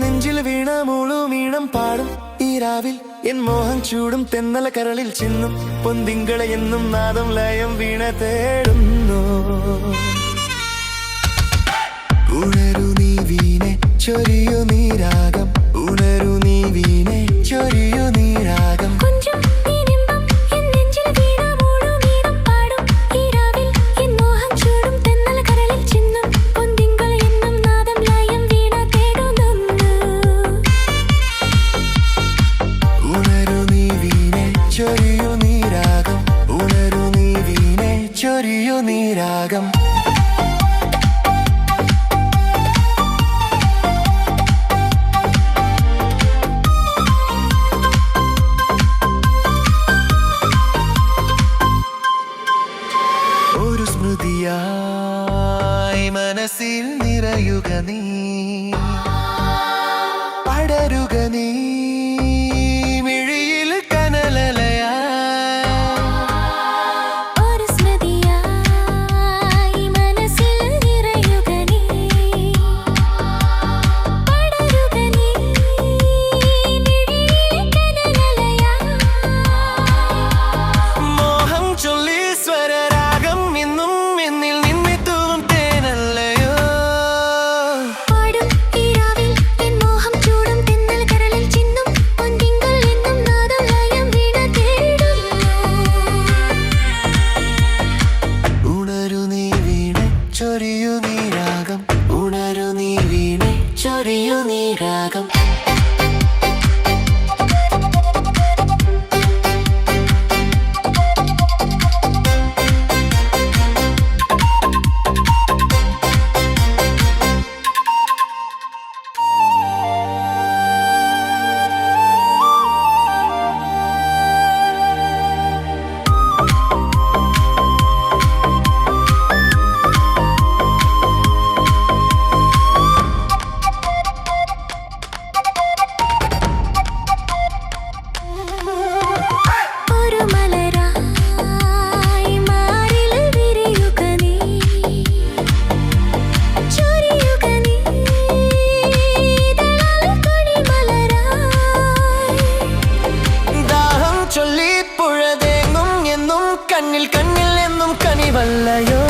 നെഞ്ചിൽ വീണ മൂളുമീണം പാടും ഈ രാവിൽ എൻ മോഹം ചൂടും തെന്നല കരളിൽ ചിന്നും പൊന്തിങ്കളെ എന്നും നാദം ലയം വീണ തേടുന്നു. ഉണരു നീ വീണെ ചൊരിയു നീ രാഗം, ഉണരു നീ വീണെ ചൊരിയു നീ രാഗം. ചൊരിയു നീ രാഗം, ഉണരു നീ വീണെ ചൊരിയു നീ രാഗം. ഒരു സ്മൃതിയായി മനസ്സിൽ നിറയുക നീ, പടരുക നീ ചൊരിയു നീ രാഗം, ഉണരു നീ വീണെ ചൊരിയു നീ രാഗം. കണ്ണിൽ കണ്ണിൽ എന്നും കനിവല്ലയോ.